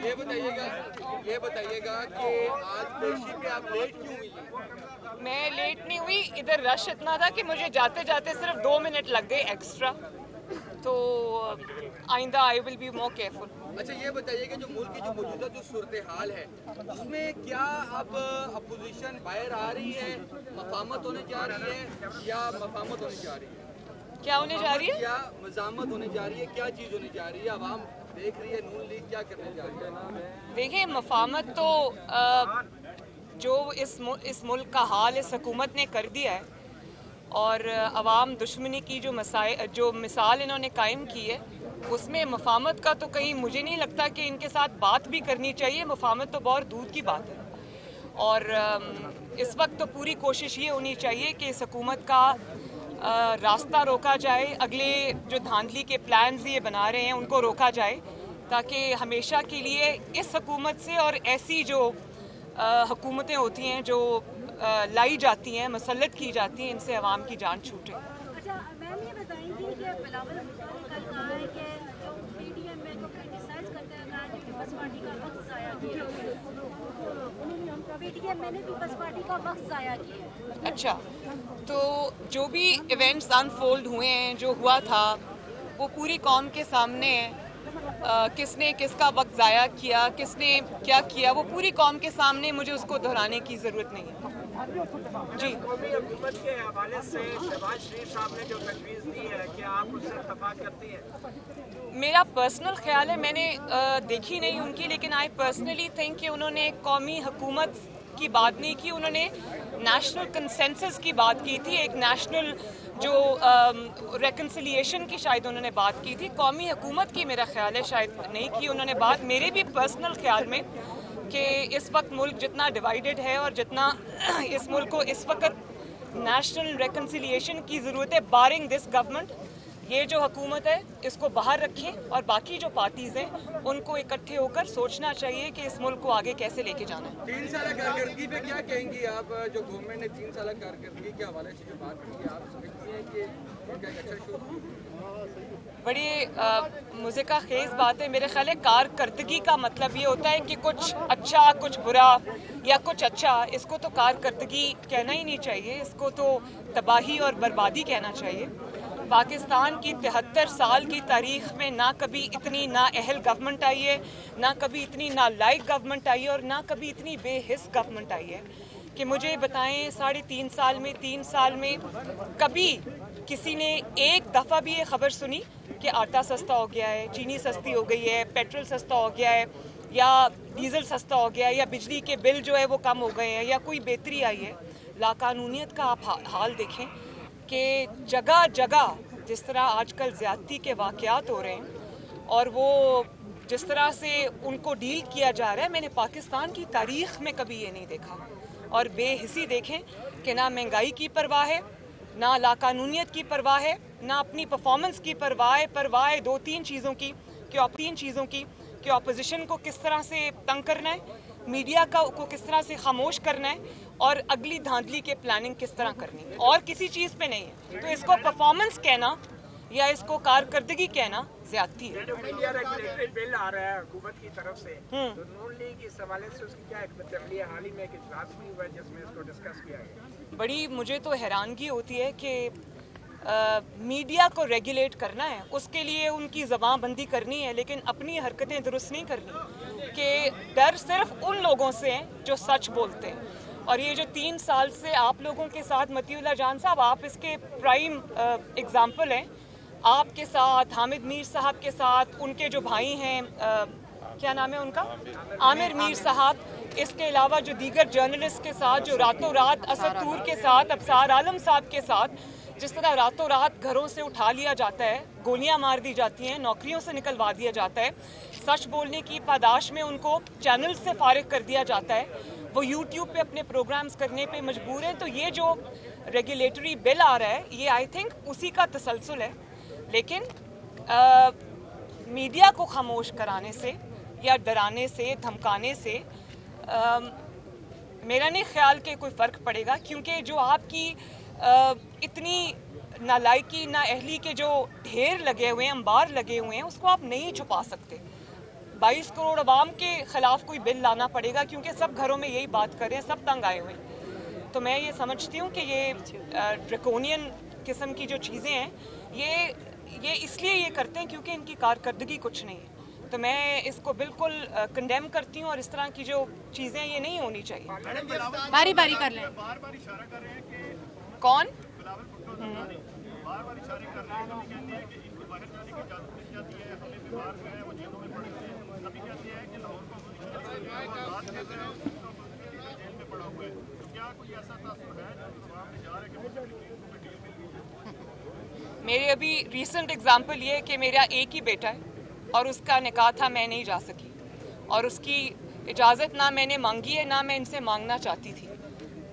ये बताइएगा कि आज पेशी पे आप लेट क्यों हुई? मैं लेट नहीं हुई, इधर रश इतना था कि मुझे जाते जाते सिर्फ 2 मिनट लग गए एक्स्ट्रा, तो आइंदा I will be more careful. अच्छा, ये बताइए कि जो मुल्क की जो मौजूदा जो सूरत हाल है उसमें क्या अब अपोजिशन बाहर आ रही है, मफामत होने जा रही है या मफामत होने जा रही है? क्या होने जा रही है? क्या मजामत होने जा रही है, क्या चीज़ होने जा रही है? आवाम देख रही है नून लीग क्या करने जा रही है? देखिए, मफामत तो जो इस मुल्क का हाल इस हुकूमत ने कर दिया है और अवाम दुश्मनी की जो मिसाल इन्होंने कायम की है, उसमें मफामत का तो कहीं मुझे नहीं लगता कि इनके साथ बात भी करनी चाहिए। मफामत तो बहुत दूर की बात है और इस वक्त तो पूरी कोशिश ये होनी चाहिए कि इस हुकूमत का रास्ता रोका जाए, अगले जो धांधली के प्लान्स ये बना रहे हैं उनको रोका जाए, ताकि हमेशा के लिए इस हुकूमत से और ऐसी जो हुकूमतें होती हैं जो लाई जाती हैं, मसल्लत की जाती हैं, इनसे अवाम की जान छूटे। अच्छा मैम, ये बताएंगी कि बिलावल भुट्टो ने कल कहा है कि जो पीटीएम को क्रिटिसाइज करते हुए कहा कि पीपल्स पार्टी का वक्त ज़ाया किया, पीटीएम ने पीपल्स पार्टी का वक्त ज़ाया किया। अच्छा, तो जो भी इवेंट्स अनफोल्ड हुए हैं, जो हुआ था वो पूरी कौम के सामने है। किसने किसका वक्त ज़ाया किया, किसने क्या किया, वो पूरी कौम के सामने, मुझे उसको दोहराने की ज़रूरत नहीं है। जी, कौमी हुकूमत के हवाले से शहबाज शरीफ साहब ने जो तजवीज़ दी है, क्या आप उससे इत्तफाक करती हैं? मेरा पर्सनल ख्याल है, मैंने देखी नहीं उनकी, लेकिन आई पर्सनली थिंक कि उन्होंने कौमी हुकूमत की बात नहीं की, उन्होंने नेशनल कंसेंसस की बात की थी, एक नेशनल जो रेकन्सिलिएशन की शायद उन्होंने बात की थी। कौमी हुकूमत की मेरा ख्याल है शायद नहीं की उन्होंने बात। मेरे भी पर्सनल ख्याल में कि इस वक्त मुल्क जितना डिवाइडेड है और जितना इस मुल्क को इस वक्त नेशनल रेकन्सिलिएशन की ज़रूरत है, बारिंग दिस गवर्नमेंट, ये जो हुकूमत है इसको बाहर रखें और बाकी जो पार्टीज़ हैं उनको इकट्ठे होकर सोचना चाहिए कि इस मुल्क को आगे कैसे लेके जाना है। 3 साल कारकर्दगी पे क्या कहेंगी आप? जो गवर्नमेंट ने 3 साल कारकर्दगी के हवाले से जो बात की है, आप समझती हैं कि उनका एक अच्छा शो? बड़ी मुज़िका खेज़ बात है। मेरे ख्याल है कारकर्दगी का मतलब ये होता है कि कुछ अच्छा, कुछ बुरा या कुछ अच्छा, इसको तो कारकर्दगी कहना ही नहीं चाहिए, इसको तो तबाही और बर्बादी कहना चाहिए। पाकिस्तान की 73 साल की तारीख में ना कभी इतनी नाअहल गवर्नमेंट आई है, ना कभी इतनी नालायक गवर्नमेंट आई है और ना कभी इतनी बेहिस गवर्नमेंट आई है कि मुझे बताएं 3.5 साल में कभी किसी ने एक दफ़ा भी ये खबर सुनी कि आटा सस्ता हो गया है, चीनी सस्ती हो गई है, पेट्रोल सस्ता हो गया है या डीजल सस्ता हो गया है या बिजली के बिल जो है वो कम हो गए हैं या कोई बेहतरी आई है? लाकानूनियत का आप हाल देखें कि जगह जगह जिस तरह आजकल ज़्यादती के वाक़यात हो रहे हैं और वो जिस तरह से उनको डील किया जा रहा है, मैंने पाकिस्तान की तारीख़ में कभी ये नहीं देखा। और बेहिसी देखें कि ना महंगाई की परवाह है, ना लाकानूनियत की परवाह है, ना अपनी परफॉर्मेंस की परवाह है, 2-3 चीज़ों की कि ऑपोजिशन को किस तरह से तंग करना है, मीडिया को किस तरह से खामोश करना है और अगली धांधली के प्लानिंग किस तरह करनी है, और किसी चीज़ पे नहीं है। तो इसको परफॉर्मेंस कहना या इसको कारकर्दगी कहना ज्यादती है। जो मीडिया रेगुलेटरी बिल आ रहा है हुकूमत की तरफ से, तो नून लीग इस हवाले से उसकी क्या हिकमत अमली है? हाल ही में एक इजलास भी हुआ है जिसमें इसको डिस्कस किया गया। बड़ी मुझे तो हैरानगी होती है कि मीडिया को रेगुलेट करना है, उसके लिए उनकी ज़बानबंदी करनी है, लेकिन अपनी हरकतें दुरुस्त नहीं करनी। कि डर सिर्फ उन लोगों से है जो सच बोलते हैं। और ये जो 3 साल से आप लोगों के साथ मतीउल्लाह जान साहब, आप इसके प्राइम एग्जाम्पल हैं। आपके साथ, हामिद मीर साहब के साथ, उनके जो भाई हैं, क्या नाम है उनका, आमिर मीर साहब, इसके अलावा जो दीगर जर्नलिस्ट के साथ, जो रातों रात असद तूर के साथ, अबसार आलम साहब के साथ, जिस तरह रातों रात घरों से उठा लिया जाता है, गोलियां मार दी जाती हैं, नौकरियों से निकलवा दिया जाता है, सच बोलने की पादाश में उनको चैनल से फारिग कर दिया जाता है, वो यूट्यूब पे अपने प्रोग्राम्स करने पे मजबूर हैं। तो ये जो रेगुलेटरी बिल आ रहा है, ये आई थिंक उसी का तसलसल है। लेकिन मीडिया को खामोश कराने से या डराने से, धमकाने से मेरा नहीं ख्याल कि कोई फ़र्क पड़ेगा, क्योंकि जो आपकी इतनी नालायकी, नाअहली के जो ढेर लगे हुए हैं, अंबार लगे हुए हैं, उसको आप नहीं छुपा सकते। 22 करोड़ अवाम के खिलाफ कोई बिल लाना पड़ेगा, क्योंकि सब घरों में यही बात कर रहे हैं, सब तंग आए हुए हैं। तो मैं ये समझती हूँ कि ये ड्रैकोनियन किस्म की जो चीज़ें हैं ये इसलिए ये करते हैं क्योंकि इनकी कारकर्दगी कुछ नहीं है। तो मैं इसको बिल्कुल कंडेम करती हूँ और इस तरह की जो चीज़ें ये नहीं होनी चाहिए। बारी बारी कर लें। कौन? मेरे अभी रिसेंट एग्जाम्पल ये है कि मेरा एक ही बेटा है और उसका निकाह था, मैं नहीं जा सकी और उसकी इजाज़त ना मैंने मांगी है ना मैं इनसे मांगना चाहती थी।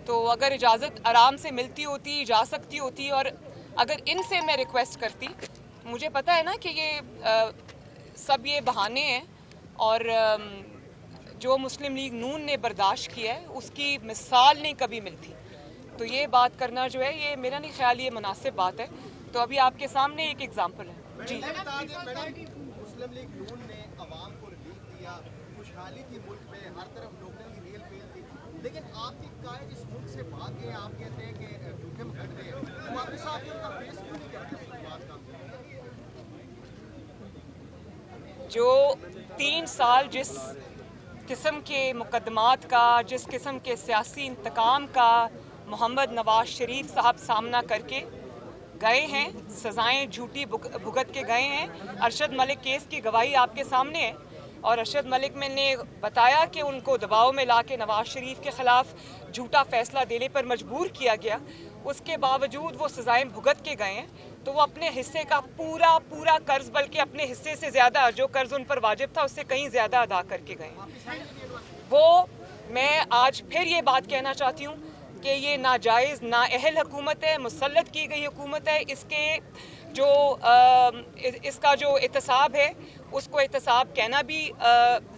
तो अगर इजाज़त आराम से मिलती होती, जा सकती होती और अगर इनसे मैं रिक्वेस्ट करती, मुझे पता है ना कि ये सब ये बहाने हैं और जो मुस्लिम लीग नून ने बर्दाश्त किया है उसकी मिसाल नहीं कभी मिलती। तो ये बात करना जो है ये मेरा नहीं ख्याल ये मुनासिब बात है। तो अभी आपके सामने एक एग्जाम्पल है जी। मुस्लिम लीग नून ने अवाम को रिलीफ दिया, खुशहाली थी मुल्क में, हर तरफ लोकल की रेल फेल थी, लेकिन आपकी कायद इस मुल्क से भाग गए। आप कहते हैं कि भूखे में कट गए, वापस आके उनका फेस क्यों नहीं करते? जो 3 साल जिस किस्म के मुकदमात का, जिस किस्म के सियासी इंतकाम का मोहम्मद नवाज शरीफ साहब सामना करके गए हैं, सजाएं झूठी भुगत के गए हैं। अरशद मलिक केस की गवाही आपके सामने है और अरशद मलिक ने बताया कि उनको दबाव में ला के नवाज शरीफ के खिलाफ झूठा फैसला देने पर मजबूर किया गया। उसके बावजूद वो सजाएं भुगत के गए हैं, तो वो अपने हिस्से का पूरा कर्ज, बल्कि अपने हिस्से से ज़्यादा जो कर्ज उन पर वाजिब था उससे कहीं ज़्यादा अदा करके गए। वो मैं आज फिर ये बात कहना चाहती हूँ कि ये नाजायज़ नाअहल हुकूमत है, मुसल्लत की गई हुकूमत है। इसका जो एहतसाब है उसको एहतसाब कहना भी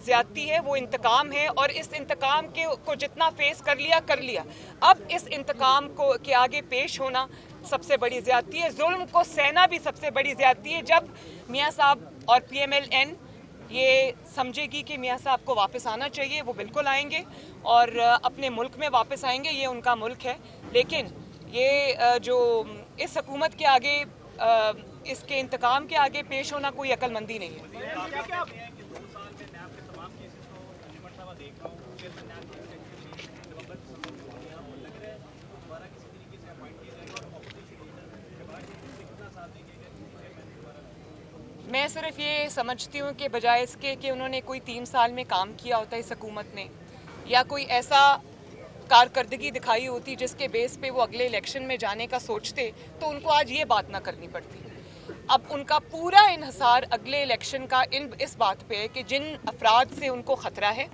ज़्यादती है, वो इंतकाम है और इस इंतकाम को जितना फेस कर लिया। अब इस इंतकाम को के आगे पेश होना सबसे बड़ी ज़्यादती है, जुल्म को सहना भी सबसे बड़ी ज़्यादती है। जब मियाँ साहब और PMLN ये समझेगी कि मियाँ साहब को वापस आना चाहिए, वो बिल्कुल आएंगे और अपने मुल्क में वापस आएंगे, ये उनका मुल्क है। लेकिन ये जो इस हुकूमत के आगे इसके इंतकाम के आगे पेश होना कोई अक्लमंदी नहीं है। मैं सिर्फ ये समझती हूँ कि बजाय इसके कि उन्होंने कोई 3 साल में काम किया होता इस हुकूमत ने, या कोई ऐसा कारकर्दगी दिखाई होती जिसके बेस पे वो अगले इलेक्शन में जाने का सोचते, तो उनको आज ये बात ना करनी पड़ती। अब उनका पूरा इन्हसार अगले इलेक्शन का इस बात पे है कि जिन अफराद से उनको ख़तरा है,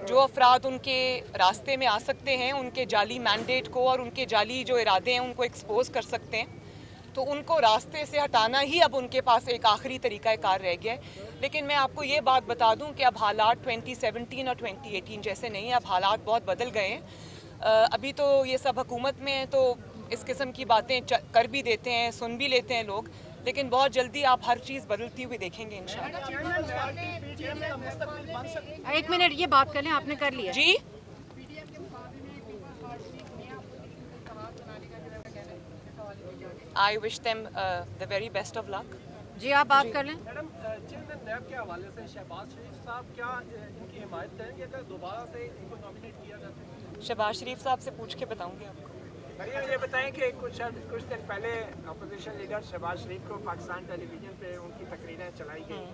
जो अफराद उनके रास्ते में आ सकते हैं, उनके जाली मैंडेट को और उनके जाली जो इरादे हैं उनको एक्सपोज कर सकते हैं, तो उनको रास्ते से हटाना ही अब उनके पास एक आखिरी तरीक़ाकार रह गया है। लेकिन मैं आपको ये बात बता दूं कि अब हालात 2017 और 2018 जैसे नहीं है, अब हालात बहुत बदल गए हैं। अभी तो ये सब हुकूमत में है तो इस किस्म की बातें कर भी देते हैं, सुन भी लेते हैं लोग, लेकिन बहुत जल्दी आप हर चीज़ बदलती हुई देखेंगे इंशाअल्लाह। 1 मिनट ये बात कर लें, आपने कर लिया जी। I wish them the very best of luck. जी, आप बात कर लें। मैडम, चेयरमैन नैब के हवाले से शहबाज शरीफ साहब क्या इनकी हिमायत करेंगे अगर दोबारा से इनको नॉमिनेट किया जाता है? शहबाज शरीफ साहब से पूछ के बताऊंगी आपको। मरियम, ये बताएं कि कुछ दिन पहले अपोजिशन लीडर शहबाज शरीफ को पाकिस्तान टेलीविजन पे उनकी तकरीरें चलाई गई,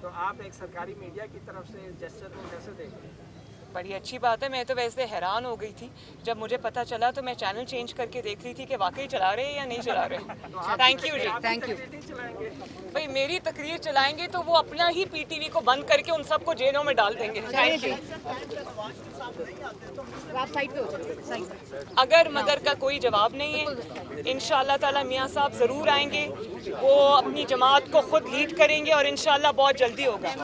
तो आप एक सरकारी मीडिया की तरफ से इस जेस्चर को कैसे देखते हैं? बड़ी अच्छी बात है। मैं तो वैसे हैरान हो गई थी जब मुझे पता चला, तो मैं चैनल चेंज करके देख रही थी कि वाकई चला रहे हैं या नहीं चला रहे। Thank you ji, thank you. भाई मेरी तकरीर चलाएंगे तो वो अपना ही PTV को बंद करके उन सबको जेलों में डाल देंगे। Thank you. आप साइड पे हो जाइए। अगर मगर का कोई जवाब नहीं है। इंशाअल्लाह ताला मियाँ साहब ज़रूर आएंगे, वो अपनी जमात को खुद लीड करेंगे और इंशाअल्लाह बहुत जल्दी होगा।